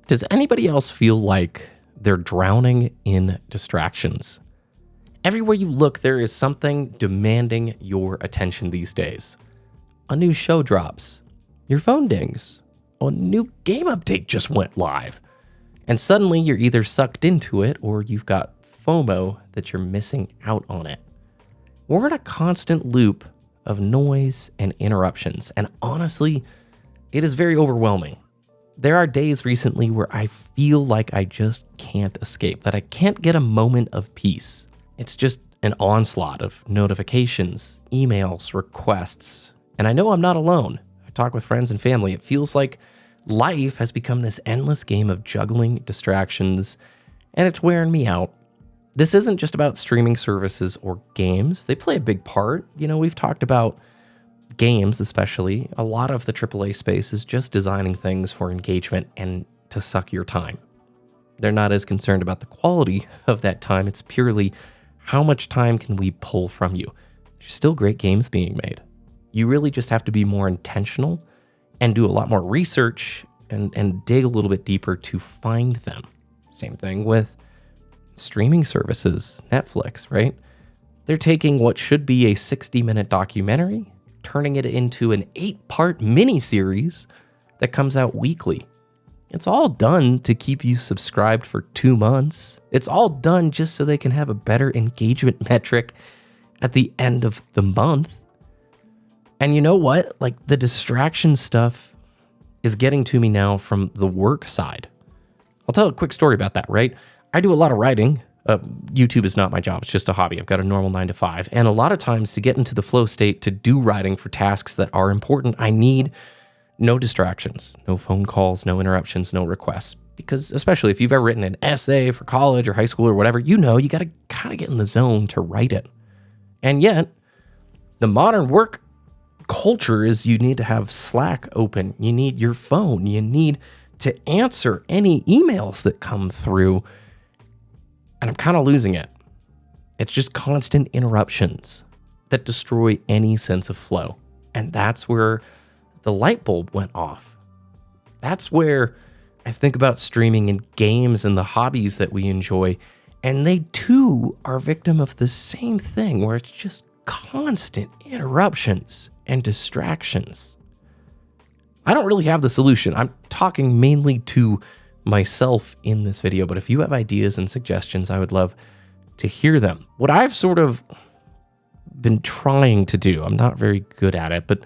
Does anybody else feel like they're drowning in distractions? Everywhere you look, there is something demanding your attention these days. A new show drops. Your phone dings. A new game update just went live. And suddenly you're either sucked into it or you've got FOMO that you're missing out on it. We're in a constant loop of noise and interruptions. And honestly, it is very overwhelming. There are days recently where I feel like I just can't escape, that I can't get a moment of peace. It's just an onslaught of notifications, emails, requests. And I know I'm not alone. I talk with friends and family. It feels like life has become this endless game of juggling distractions, and it's wearing me out. This isn't just about streaming services or games. They play a big part. We've talked about games, especially. A lot of the AAA space is just designing things for engagement and to suck your time. They're not as concerned about the quality of that time. It's purely how much time can we pull from you. There's still great games being made. You really just have to be more intentional and do a lot more research and dig a little bit deeper to find them. Same thing with streaming services, Netflix, right? They're taking what should be a 60-minute documentary, turning it into an 8-part miniseries that comes out weekly. It's all done to keep you subscribed for 2 months. It's all done just so they can have a better engagement metric at the end of the month. And you know what? Like, the distraction stuff is getting to me now from the work side. I'll tell a quick story about that, right? I do a lot of writing. YouTube is not my job. It's just a hobby. I've got a normal 9 to 5. And a lot of times to get into the flow state, to do writing for tasks that are important, I need no distractions, no phone calls, no interruptions, no requests. Because especially if you've ever written an essay for college or high school or whatever, you got to kind of get in the zone to write it. And yet, the modern work culture is you need to have Slack open. You need your phone. You need to answer any emails that come through. And I'm kind of losing it. It's just constant interruptions that destroy any sense of flow. And that's where the light bulb went off. That's where I think about streaming and games and the hobbies that we enjoy. And they too are victim of the same thing, where it's just constant interruptions and distractions. I don't really have the solution. I'm talking mainly to myself in this video, but if you have ideas and suggestions, I would love to hear them. What I've sort of been trying to do, I'm not very good at it, but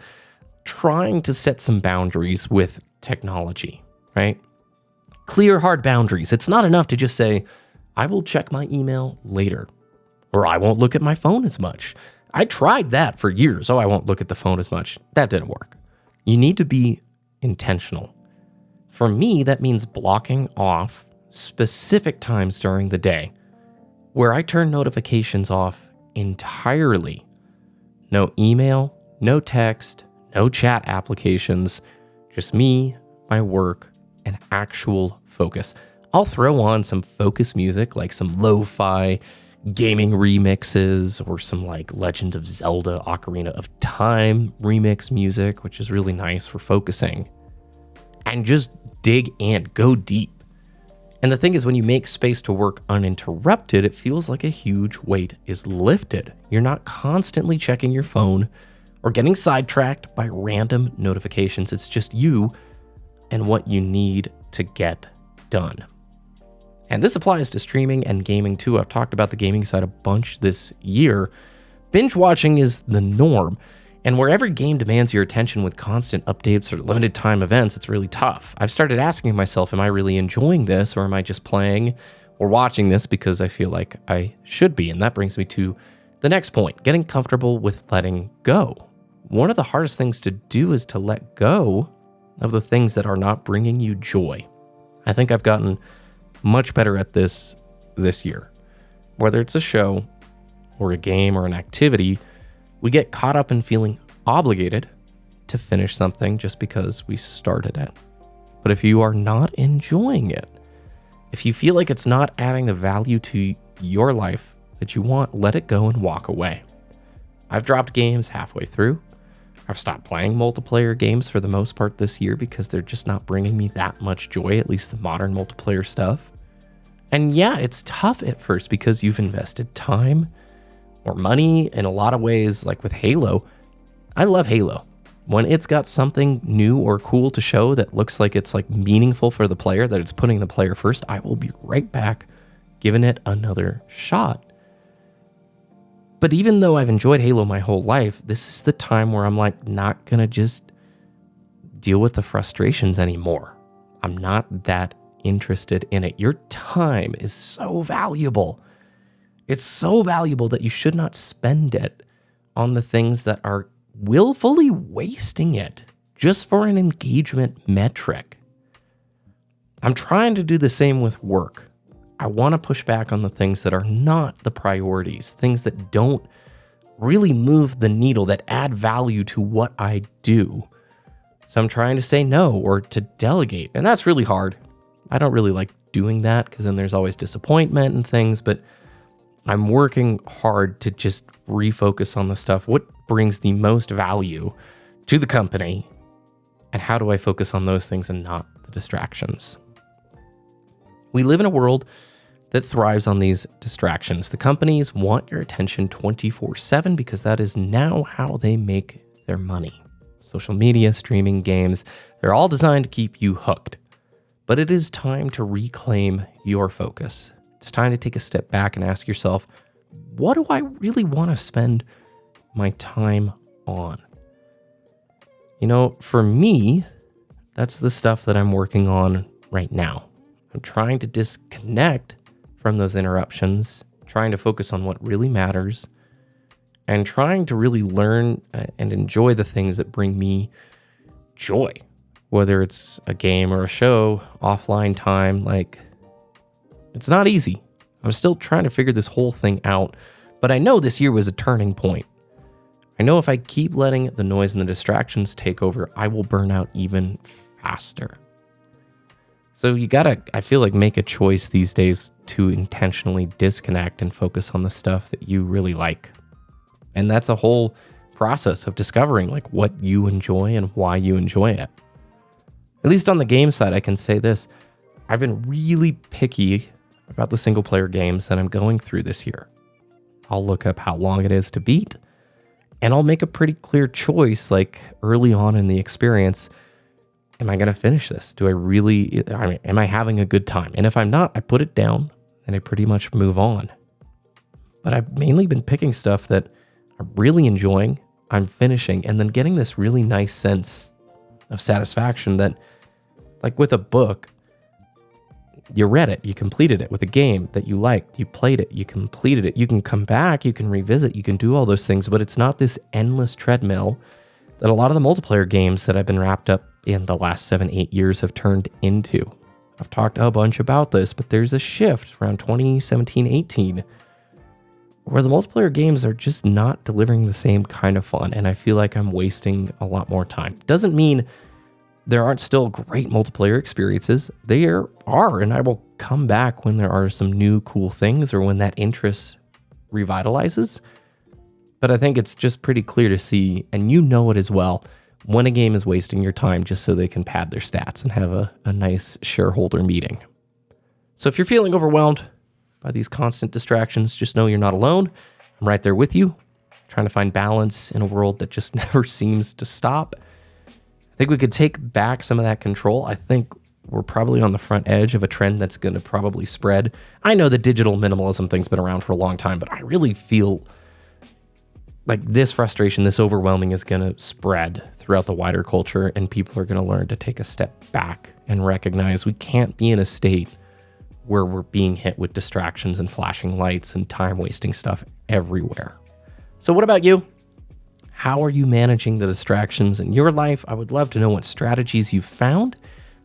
trying to set some boundaries with technology, right? Clear, hard boundaries. It's not enough to just say, I will check my email later, or I won't look at my phone as much. I tried that for years. I won't look at the phone as much. That didn't work. You need to be intentional. For me, that means blocking off specific times during the day where I turn notifications off entirely. No email, no text, no chat applications, just me, my work, and actual focus. I'll throw on some focus music, like some lo-fi gaming remixes or some like Legend of Zelda Ocarina of Time remix music, which is really nice for focusing. And just dig in, go deep. And the thing is, when you make space to work uninterrupted, it feels like a huge weight is lifted. You're not constantly checking your phone or getting sidetracked by random notifications. It's just you and what you need to get done. And this applies to streaming and gaming too. I've talked about the gaming side a bunch this year. Binge watching is the norm. And where every game demands your attention with constant updates or limited time events, it's really tough. I've started asking myself, am I really enjoying this, or am I just playing or watching this because I feel like I should be? And that brings me to the next point, getting comfortable with letting go. One of the hardest things to do is to let go of the things that are not bringing you joy. I think I've gotten much better at this year. Whether it's a show or a game or an activity, we get caught up in feeling obligated to finish something just because we started it. But if you are not enjoying it, if you feel like it's not adding the value to your life that you want, let it go and walk away. I've dropped games halfway through. I've stopped playing multiplayer games for the most part this year because they're just not bringing me that much joy, at least the modern multiplayer stuff. And yeah, it's tough at first because you've invested time or money in a lot of ways. Like with Halo, I love Halo. When it's got something new or cool to show that looks like it's like meaningful for the player, that it's putting the player first, I will be right back giving it another shot. But even though I've enjoyed Halo my whole life, this is the time where I'm like not gonna just deal with the frustrations anymore. I'm not that interested in it. Your time is so valuable. It's so valuable that you should not spend it on the things that are willfully wasting it just for an engagement metric. I'm trying to do the same with work. I want to push back on the things that are not the priorities, things that don't really move the needle, that add value to what I do. So I'm trying to say no or to delegate, and that's really hard. I don't really like doing that because then there's always disappointment and things, but I'm working hard to just refocus on the stuff. What brings the most value to the company, and how do I focus on those things and not the distractions? We live in a world that thrives on these distractions. The companies want your attention 24/7 because that is now how they make their money. Social media, streaming, games, they're all designed to keep you hooked. But it is time to reclaim your focus. It's time to take a step back and ask yourself, what do I really want to spend my time on? You know, for me, that's the stuff that I'm working on right now. I'm trying to disconnect from those interruptions, trying to focus on what really matters, and trying to really learn and enjoy the things that bring me joy, whether it's a game or a show, offline time. Like, it's not easy. I'm still trying to figure this whole thing out, but I know this year was a turning point. I know if I keep letting the noise and the distractions take over, I will burn out even faster. So you gotta, I feel like, make a choice these days to intentionally disconnect and focus on the stuff that you really like. And that's a whole process of discovering like what you enjoy and why you enjoy it. At least on the game side, I can say this. I've been really picky about the single player games that I'm going through this year. I'll look up how long it is to beat, and I'll make a pretty clear choice like early on in the experience. Am I going to finish this? Am I having a good time? And if I'm not, I put it down and I pretty much move on. But I've mainly been picking stuff that I'm really enjoying, I'm finishing, and then getting this really nice sense of satisfaction that, like with a book, you read it, you completed it. With a game that you liked, you played it, you completed it. You can come back, you can revisit, you can do all those things, but it's not this endless treadmill that a lot of the multiplayer games that I've been wrapped up in the last 7-8 years have turned into. I've talked a bunch about this, but there's a shift around 2017-18 where the multiplayer games are just not delivering the same kind of fun, and I feel like I'm wasting a lot more time. Doesn't mean there aren't still great multiplayer experiences. There are, and I will come back when there are some new cool things or when that interest revitalizes. But I think it's just pretty clear to see, and you know it as well, when a game is wasting your time just so they can pad their stats and have a nice shareholder meeting. So if you're feeling overwhelmed by these constant distractions, just know you're not alone. I'm right there with you, trying to find balance in a world that just never seems to stop. I think we could take back some of that control. I think we're probably on the front edge of a trend that's going to probably spread. I know the digital minimalism thing's been around for a long time, but I really feel like this frustration, this overwhelming is going to spread throughout the wider culture, and people are going to learn to take a step back and recognize we can't be in a state where we're being hit with distractions and flashing lights and time-wasting stuff everywhere. So what about you? How are you managing the distractions in your life? I would love to know what strategies you've found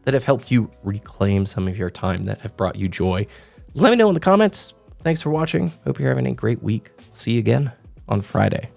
that have helped you reclaim some of your time, that have brought you joy. Let me know in the comments. Thanks for watching. Hope you're having a great week. See you again on Friday.